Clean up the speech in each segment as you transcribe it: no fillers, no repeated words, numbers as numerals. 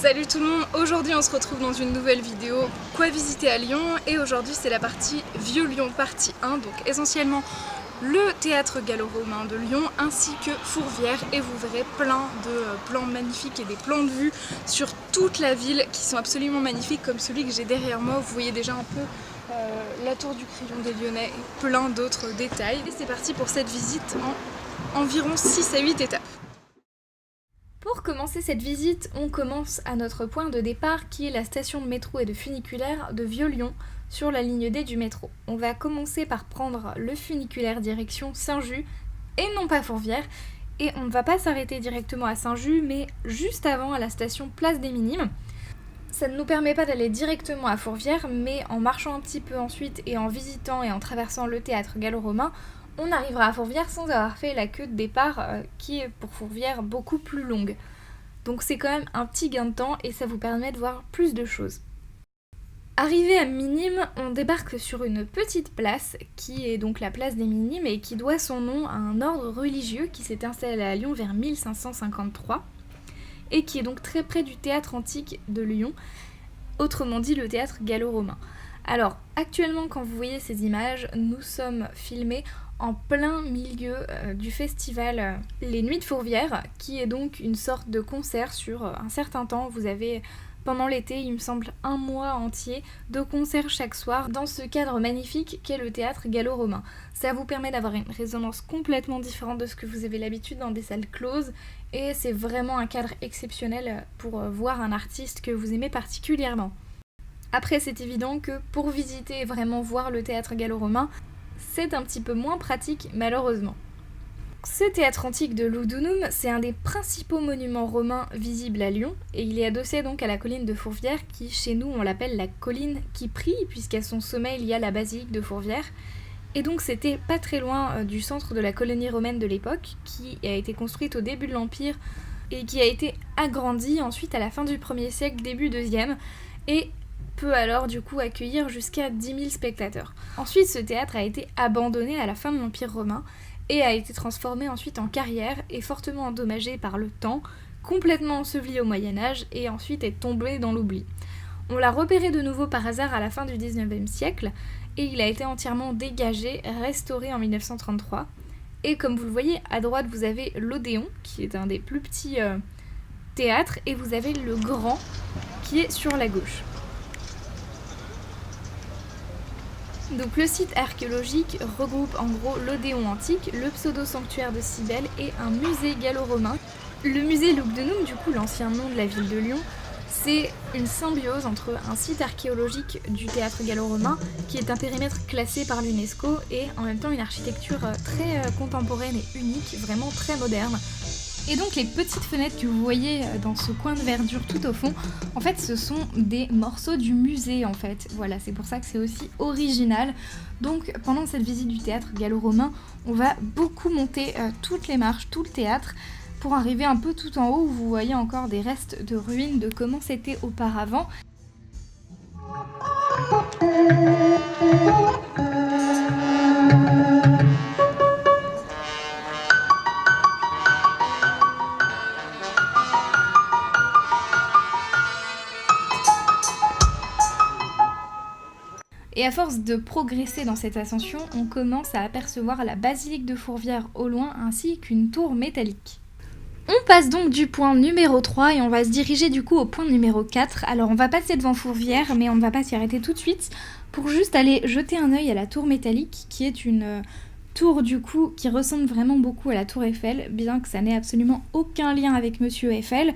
Salut tout le monde, aujourd'hui on se retrouve dans une nouvelle vidéo Quoi visiter à Lyon, et aujourd'hui c'est la partie Vieux Lyon partie 1, donc essentiellement le théâtre gallo-romain de Lyon ainsi que Fourvière, et vous verrez plein de plans magnifiques et des plans de vue sur toute la ville qui sont absolument magnifiques, comme celui que j'ai derrière moi. Vous voyez déjà un peu la tour du Crayon des Lyonnais et plein d'autres détails. Et c'est parti pour cette visite en environ 6 à 8 étapes. Pour commencer cette visite, on commence à notre point de départ qui est la station de métro et de funiculaire de Vieux-Lyon sur la ligne D du métro. On va commencer par prendre le funiculaire direction Saint-Just et non pas Fourvière, et on ne va pas s'arrêter directement à Saint-Just mais juste avant à la station Place des Minimes. Ça ne nous permet pas d'aller directement à Fourvière, mais en marchant un petit peu ensuite et en visitant et en traversant le théâtre gallo-romain, on arrivera à Fourvière sans avoir fait la queue de départ qui est pour Fourvière beaucoup plus longue. Donc c'est quand même un petit gain de temps et ça vous permet de voir plus de choses. Arrivé à Minimes, on débarque sur une petite place qui est donc la place des Minimes et qui doit son nom à un ordre religieux qui s'est installé à Lyon vers 1553 et qui est donc très près du théâtre antique de Lyon, autrement dit le théâtre gallo-romain. Alors actuellement quand vous voyez ces images, nous sommes filmés en plein milieu du festival Les Nuits de Fourvière, qui est donc une sorte de concert sur un certain temps. Vous avez pendant l'été, il me semble, un mois entier de concerts chaque soir dans ce cadre magnifique qu'est le théâtre gallo-romain. Ça vous permet d'avoir une résonance complètement différente de ce que vous avez l'habitude dans des salles closes, et c'est vraiment un cadre exceptionnel pour voir un artiste que vous aimez particulièrement. Après, c'est évident que pour visiter et vraiment voir le théâtre gallo-romain, c'est un petit peu moins pratique malheureusement. Ce théâtre antique de Ludunum, c'est un des principaux monuments romains visibles à Lyon, et il est adossé donc à la colline de Fourvière qui chez nous on l'appelle la colline qui prie, puisqu'à son sommet il y a la basilique de Fourvière. Et donc c'était pas très loin du centre de la colonie romaine de l'époque, qui a été construite au début de l'Empire et qui a été agrandie ensuite à la fin du 1er siècle, début 2e, et peut alors du coup accueillir jusqu'à 10 000 spectateurs. Ensuite, ce théâtre a été abandonné à la fin de l'Empire romain et a été transformé ensuite en carrière et fortement endommagé par le temps, complètement enseveli au Moyen-Âge et ensuite est tombé dans l'oubli. On l'a repéré de nouveau par hasard à la fin du 19e siècle et il a été entièrement dégagé, restauré en 1933. Et comme vous le voyez, à droite vous avez l'Odéon, qui est un des plus petits théâtres, et vous avez le Grand, qui est sur la gauche. Donc le site archéologique regroupe en gros l'Odéon antique, le pseudo-sanctuaire de Cybèle et un musée gallo-romain. Le musée Lugdunum, du coup l'ancien nom de la ville de Lyon, c'est une symbiose entre un site archéologique du théâtre gallo-romain qui est un périmètre classé par l'UNESCO et en même temps une architecture très contemporaine et unique, vraiment très moderne. Et donc les petites fenêtres que vous voyez dans ce coin de verdure tout au fond, en fait ce sont des morceaux du musée en fait. Voilà, c'est pour ça que c'est aussi original. Donc pendant cette visite du théâtre gallo-romain, on va beaucoup monter toutes les marches, tout le théâtre, pour arriver un peu tout en haut où vous voyez encore des restes de ruines de comment c'était auparavant. Et à force de progresser dans cette ascension, on commence à apercevoir la basilique de Fourvière au loin ainsi qu'une tour métallique. On passe donc du point numéro 3 et on va se diriger du coup au point numéro 4. Alors on va passer devant Fourvière mais on ne va pas s'y arrêter tout de suite pour juste aller jeter un œil à la tour métallique qui est une tour du coup qui ressemble vraiment beaucoup à la tour Eiffel, bien que ça n'ait absolument aucun lien avec Monsieur Eiffel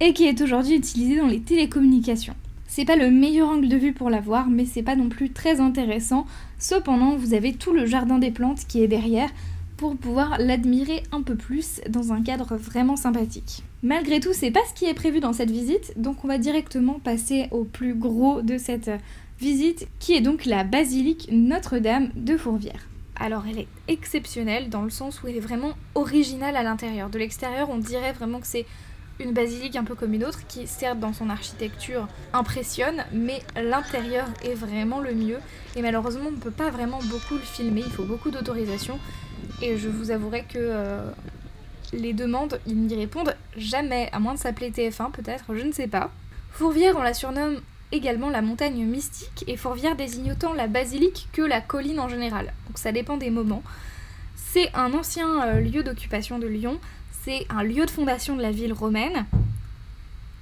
et qui est aujourd'hui utilisée dans les télécommunications. C'est pas le meilleur angle de vue pour la voir, mais c'est pas non plus très intéressant. Cependant, vous avez tout le jardin des plantes qui est derrière pour pouvoir l'admirer un peu plus dans un cadre vraiment sympathique. Malgré tout, c'est pas ce qui est prévu dans cette visite, donc on va directement passer au plus gros de cette visite, qui est donc la basilique Notre-Dame de Fourvière. Alors elle est exceptionnelle dans le sens où elle est vraiment originale à l'intérieur. De l'extérieur, on dirait vraiment que c'est une basilique un peu comme une autre qui certes dans son architecture impressionne, mais l'intérieur est vraiment le mieux et malheureusement on ne peut pas vraiment beaucoup le filmer, il faut beaucoup d'autorisation et je vous avouerai que les demandes ils n'y répondent jamais, à moins de s'appeler TF1 peut-être, je ne sais pas. Fourvière, on la surnomme également la montagne mystique, et Fourvière désigne autant la basilique que la colline en général, donc ça dépend des moments. C'est un ancien lieu d'occupation de Lyon, c'est un lieu de fondation de la ville romaine,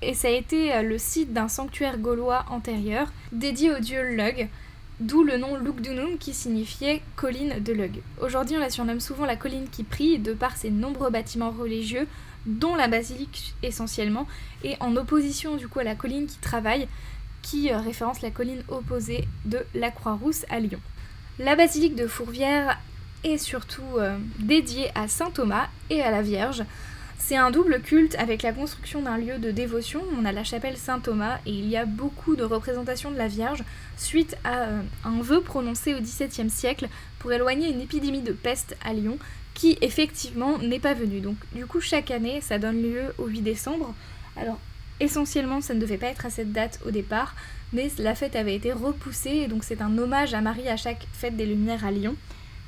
et ça a été le site d'un sanctuaire gaulois antérieur, dédié au dieu Lug, d'où le nom Lugdunum qui signifiait colline de Lug. Aujourd'hui on la surnomme souvent la colline qui prie, de par ses nombreux bâtiments religieux, dont la basilique essentiellement, et en opposition du coup à la colline qui travaille, qui référence la colline opposée de la Croix-Rousse à Lyon. La basilique de Fourvière est surtout dédiée à saint Thomas et à la Vierge. C'est un double culte avec la construction d'un lieu de dévotion. On a la chapelle Saint-Thomas et il y a beaucoup de représentations de la Vierge suite à un vœu prononcé au XVIIe siècle pour éloigner une épidémie de peste à Lyon qui effectivement n'est pas venue. Donc du coup chaque année ça donne lieu au 8 décembre. Alors essentiellement ça ne devait pas être à cette date au départ, mais la fête avait été repoussée et donc c'est un hommage à Marie à chaque fête des Lumières à Lyon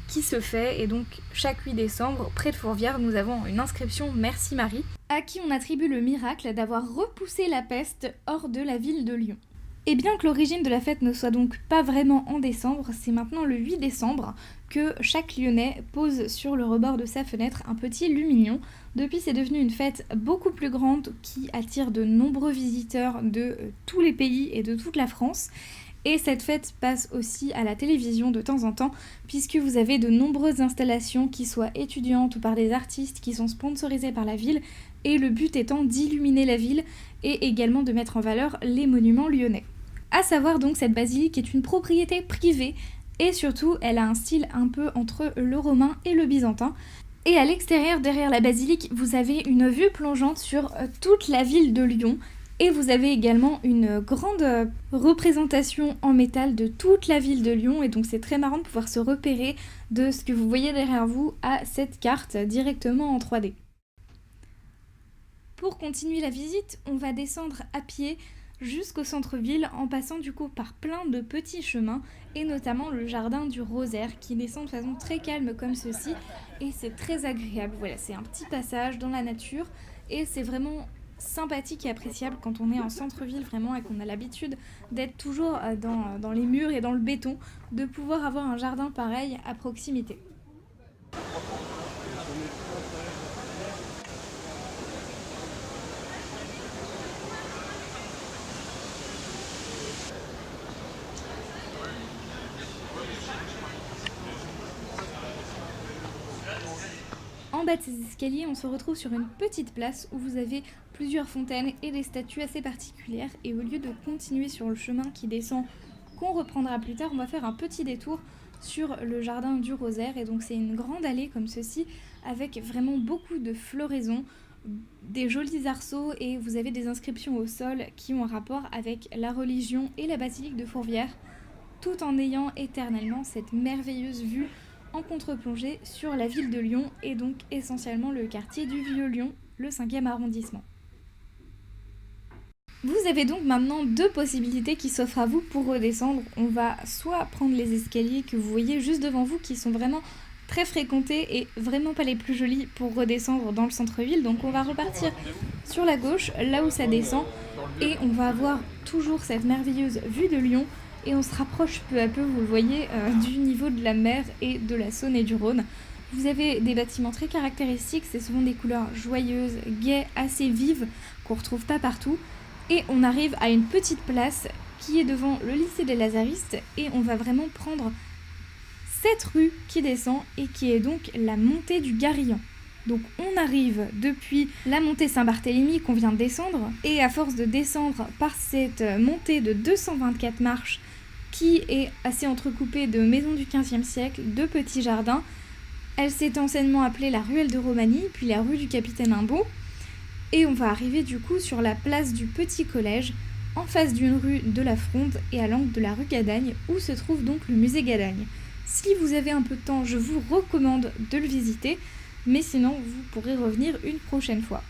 qui se fait, et donc chaque 8 décembre, près de Fourvière, nous avons une inscription Merci Marie, à qui on attribue le miracle d'avoir repoussé la peste hors de la ville de Lyon. Et bien que l'origine de la fête ne soit donc pas vraiment en décembre, c'est maintenant le 8 décembre que chaque Lyonnais pose sur le rebord de sa fenêtre un petit lumignon. Depuis, c'est devenu une fête beaucoup plus grande qui attire de nombreux visiteurs de tous les pays et de toute la France. Et cette fête passe aussi à la télévision de temps en temps, puisque vous avez de nombreuses installations qui soient étudiantes ou par des artistes qui sont sponsorisées par la ville, et le but étant d'illuminer la ville et également de mettre en valeur les monuments lyonnais. À savoir donc, cette basilique est une propriété privée, et surtout elle a un style un peu entre le romain et le byzantin. Et à l'extérieur, derrière la basilique, vous avez une vue plongeante sur toute la ville de Lyon. Et vous avez également une grande représentation en métal de toute la ville de Lyon. Et donc c'est très marrant de pouvoir se repérer de ce que vous voyez derrière vous à cette carte directement en 3D. Pour continuer la visite, on va descendre à pied jusqu'au centre-ville en passant du coup par plein de petits chemins et notamment le jardin du Rosaire qui descend de façon très calme comme ceci et c'est très agréable. Voilà, c'est un petit passage dans la nature et c'est vraiment sympathique et appréciable quand on est en centre-ville vraiment et qu'on a l'habitude d'être toujours dans les murs et dans le béton, de pouvoir avoir un jardin pareil à proximité. En bas de ces escaliers, on se retrouve sur une petite place où vous avez plusieurs fontaines et des statues assez particulières. Et au lieu de continuer sur le chemin qui descend, qu'on reprendra plus tard, on va faire un petit détour sur le jardin du Rosaire. Et donc c'est une grande allée comme ceci, avec vraiment beaucoup de floraisons, des jolis arceaux, et vous avez des inscriptions au sol qui ont un rapport avec la religion et la basilique de Fourvière, tout en ayant éternellement cette merveilleuse vue en contre-plongée sur la ville de Lyon et donc essentiellement le quartier du Vieux-Lyon, le 5e arrondissement. Vous avez donc maintenant deux possibilités qui s'offrent à vous pour redescendre. On va soit prendre les escaliers que vous voyez juste devant vous qui sont vraiment très fréquentés et vraiment pas les plus jolis pour redescendre dans le centre-ville. Donc on va repartir sur la gauche, là où ça descend, et on va avoir toujours cette merveilleuse vue de Lyon. Et on se rapproche peu à peu, vous le voyez, du niveau de la mer et de la Saône et du Rhône. Vous avez des bâtiments très caractéristiques, c'est souvent des couleurs joyeuses, gaies, assez vives, qu'on ne retrouve pas partout. Et on arrive à une petite place qui est devant le lycée des Lazaristes, et on va vraiment prendre cette rue qui descend et qui est donc la montée du Garrillan. Donc on arrive depuis la montée Saint-Barthélemy qu'on vient de descendre, et à force de descendre par cette montée de 224 marches qui est assez entrecoupée de maisons du XVe siècle, de petits jardins, elle s'est anciennement appelée la ruelle de Romagny, puis la rue du Capitaine Imbaud, et on va arriver du coup sur la place du Petit Collège, en face d'une rue de la Fronde et à l'angle de la rue Gadagne, où se trouve donc le musée Gadagne. Si vous avez un peu de temps, je vous recommande de le visiter, mais sinon vous pourrez revenir une prochaine fois.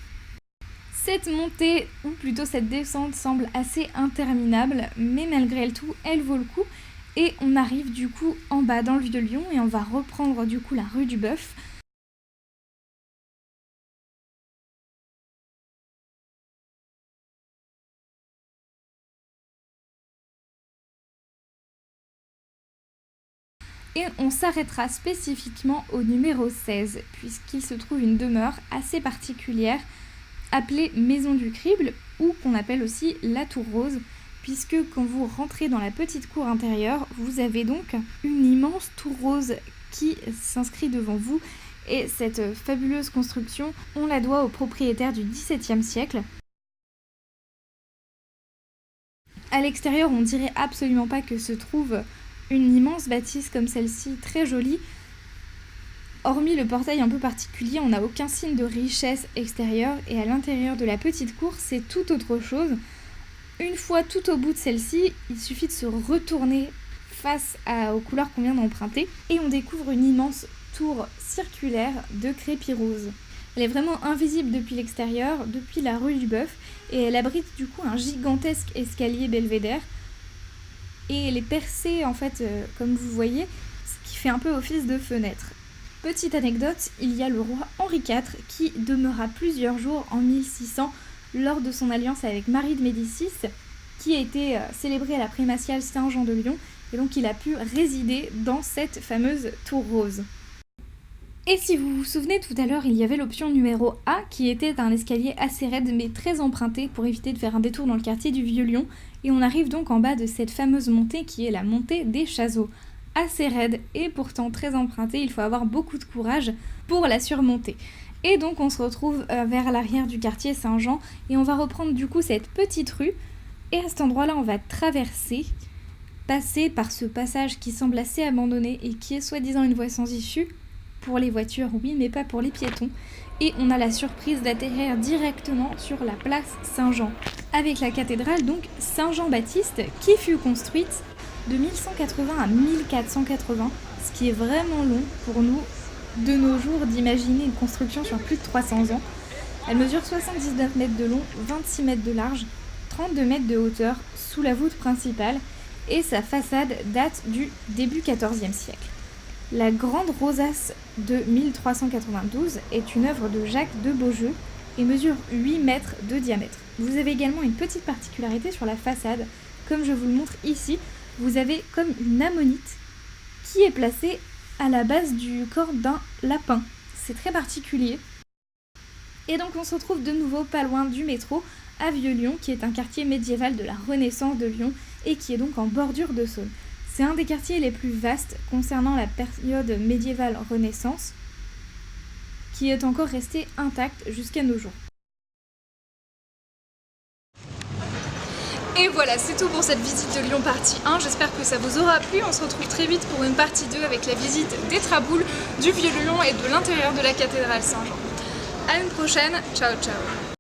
Cette montée, ou plutôt cette descente, semble assez interminable, mais malgré le tout, elle vaut le coup. Et on arrive du coup en bas dans le Vieux-Lyon et on va reprendre du coup la rue du Bœuf. Et on s'arrêtera spécifiquement au numéro 16, puisqu'il se trouve une demeure assez particulière appelée Maison du Crible, ou qu'on appelle aussi la Tour Rose, puisque quand vous rentrez dans la petite cour intérieure, vous avez donc une immense tour rose qui s'inscrit devant vous. Et cette fabuleuse construction, on la doit aux propriétaires du XVIIe siècle. À l'extérieur, on dirait absolument pas que se trouve une immense bâtisse comme celle-ci, très jolie. Hormis le portail un peu particulier, on n'a aucun signe de richesse extérieure, et à l'intérieur de la petite cour, c'est tout autre chose. Une fois tout au bout de celle-ci, il suffit de se retourner face aux couleurs qu'on vient d'emprunter, et on découvre une immense tour circulaire de crépi rose. Elle est vraiment invisible depuis l'extérieur, depuis la rue du Bœuf, et elle abrite du coup un gigantesque escalier belvédère. Et elle est percée en fait, comme vous voyez, ce qui fait un peu office de fenêtre. Petite anecdote, il y a le roi Henri IV qui demeura plusieurs jours en 1600 lors de son alliance avec Marie de Médicis, qui a été célébrée à la primatiale Saint-Jean de Lyon, et donc il a pu résider dans cette fameuse tour rose. Et si vous vous souvenez, tout à l'heure, il y avait l'option numéro A qui était un escalier assez raide mais très emprunté pour éviter de faire un détour dans le quartier du Vieux-Lyon. Et on arrive donc en bas de cette fameuse montée qui est la montée des Chazeaux. Assez raide et pourtant très empruntée, il faut avoir beaucoup de courage pour la surmonter. Et donc on se retrouve vers l'arrière du quartier Saint-Jean et on va reprendre du coup cette petite rue. Et à cet endroit-là, on va passer par ce passage qui semble assez abandonné et qui est soi-disant une voie sans issue. Pour les voitures, oui, mais pas pour les piétons. Et on a la surprise d'atterrir directement sur la place Saint-Jean, avec la cathédrale donc Saint-Jean-Baptiste, qui fut construite de 1180 à 1480, ce qui est vraiment long pour nous, de nos jours, d'imaginer une construction sur plus de 300 ans. Elle mesure 79 mètres de long, 26 mètres de large, 32 mètres de hauteur, sous la voûte principale, et sa façade date du début XIVe siècle. La grande rosace de 1392 est une œuvre de Jacques de Beaujeu et mesure 8 mètres de diamètre. Vous avez également une petite particularité sur la façade. Comme je vous le montre ici, vous avez comme une ammonite qui est placée à la base du corps d'un lapin. C'est très particulier. Et donc on se retrouve de nouveau pas loin du métro à Vieux-Lyon, qui est un quartier médiéval de la Renaissance de Lyon et qui est donc en bordure de Saône. C'est un des quartiers les plus vastes concernant la période médiévale Renaissance, qui est encore resté intact jusqu'à nos jours. Et voilà, c'est tout pour cette visite de Lyon partie 1. J'espère que ça vous aura plu. On se retrouve très vite pour une partie 2 avec la visite des Traboules, du Vieux-Lyon et de l'intérieur de la cathédrale Saint-Jean. À une prochaine, ciao ciao.